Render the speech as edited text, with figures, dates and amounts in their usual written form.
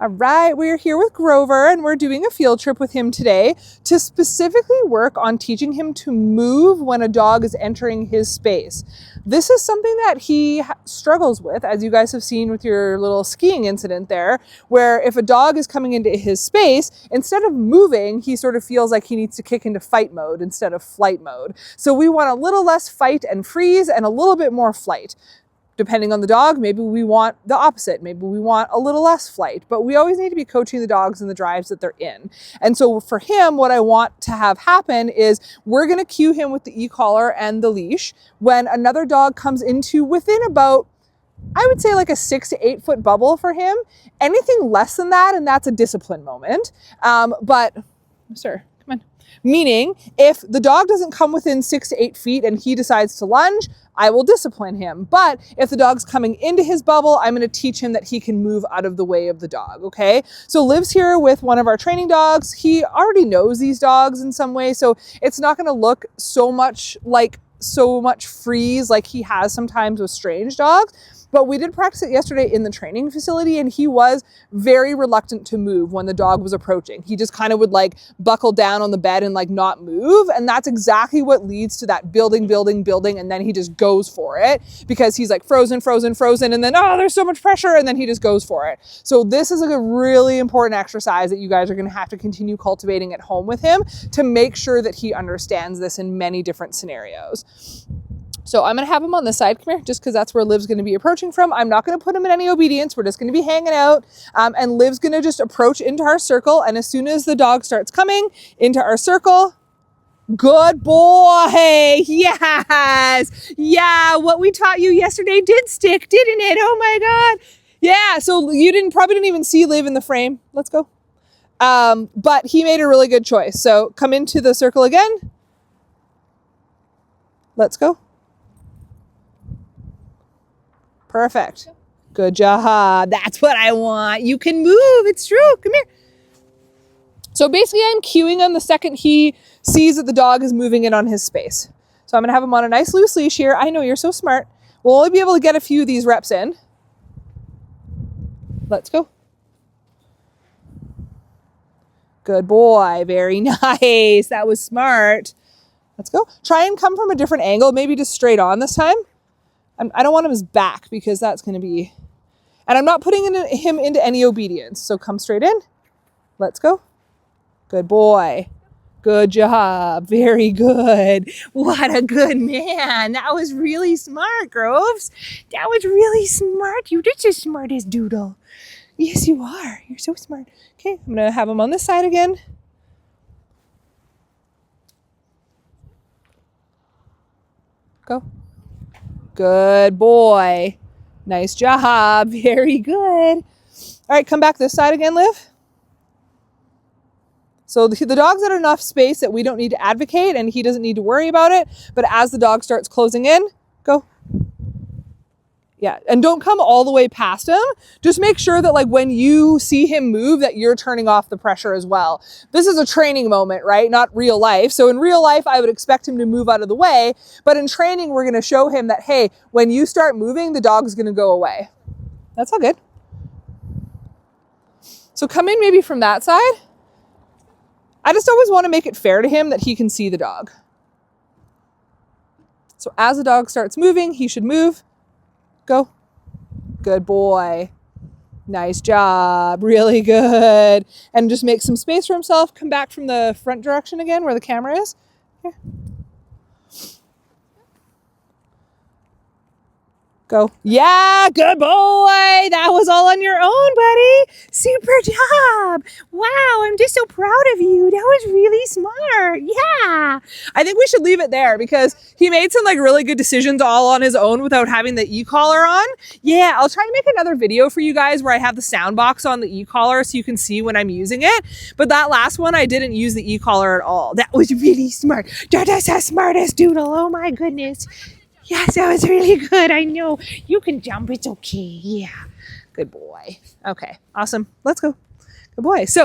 All right, we're here with Grover and we're doing a field trip with him today to specifically work on teaching him to move when a dog is entering his space. This is something that he struggles with, as you guys have seen with your little skiing incident there, where if a dog is coming into his space, instead of moving, he sort of feels like he needs to kick into fight mode instead of flight mode. So we want a little less fight and freeze and a little bit more flight. Depending on the dog, maybe we want the opposite. Maybe we want a little less flight, but we always need to be coaching the dogs in the drives that they're in. And so for him, what I want to have happen is we're going to cue him with the e-collar and the leash when another dog comes into within about, I would say, like a 6 to 8 foot bubble for him. Anything less than that, and that's a discipline moment. But sir, come on. Meaning, if the dog doesn't come within 6 to 8 feet and he decides to lunge, I will discipline him. But if the dog's coming into his bubble, I'm going to teach him that he can move out of the way of the dog, okay? So Liv's here with one of our training dogs. He already knows these dogs in some way, so it's not going to look so much freeze like he has sometimes with strange dogs. But we did practice it yesterday in the training facility, and he was very reluctant to move when the dog was approaching. He just kind of would like buckle down on the bed and like not move. And that's exactly what leads to that building. And then he just goes for it because he's like frozen. And then, oh, there's so much pressure. And then he just goes for it. So this is like a really important exercise that you guys are going to have to continue cultivating at home with him to make sure that he understands this in many different scenarios. So I'm going to have him on this side, come here, just because that's where Liv's going to be approaching from. I'm not going to put him in any obedience. We're just going to be hanging out. And Liv's going to just approach into our circle. And as soon as the dog starts coming into our circle, good boy. Yes. Yeah, what we taught you yesterday did stick, didn't it? Oh my God. Yeah, so you probably didn't even see Liv in the frame. Let's go. But he made a really good choice. So come into the circle again. Let's go. Perfect. Good job. That's what I want. You can move. It's true. Come here. So basically I'm cueing him the second he sees that the dog is moving in on his space. So I'm going to have him on a nice loose leash here. I know, you're so smart. We'll only be able to get a few of these reps in. Let's go. Good boy. Very nice. That was smart. Let's go. Try and come from a different angle, maybe just straight on this time. I don't want him as back because that's going to be, and I'm not putting him into any obedience. So come straight in. Let's go. Good boy. Good job. Very good. What a good man. That was really smart, Groves. That was really smart. You're just as smart as Doodle. Yes, you are. You're so smart. Okay, I'm going to have him on this side again. Go. Good boy. Nice job. Very good. All right, come back this side again, Liv. So the dog's at enough space that we don't need to advocate and he doesn't need to worry about it. But as the dog starts closing in, go. Yeah, and don't come all the way past him. Just make sure that like when you see him move that you're turning off the pressure as well. This is a training moment, right? Not real life. So in real life, I would expect him to move out of the way. But in training, we're going to show him that, hey, when you start moving, the dog's going to go away. That's all good. So come in maybe from that side. I just always want to make it fair to him that he can see the dog. So as the dog starts moving, he should move. Go. Good boy. Nice job. Really good. And just make some space for himself. Come back from the front direction again where the camera is. Here. Go. Yeah, good boy. That was all on your own, buddy. Super job. Wow, I'm just so proud of you. That was really smart. Yeah. I think we should leave it there because he made some like really good decisions all on his own without having the e-collar on. Yeah, I'll try to make another video for you guys where I have the sound box on the e-collar so you can see when I'm using it. But that last one, I didn't use the e-collar at all. That was really smart. That's the smartest Doodle. Oh my goodness. Yes, that was really good. I know. You can jump. It's okay. Yeah. Good boy. Okay. Awesome. Let's go. Good boy. So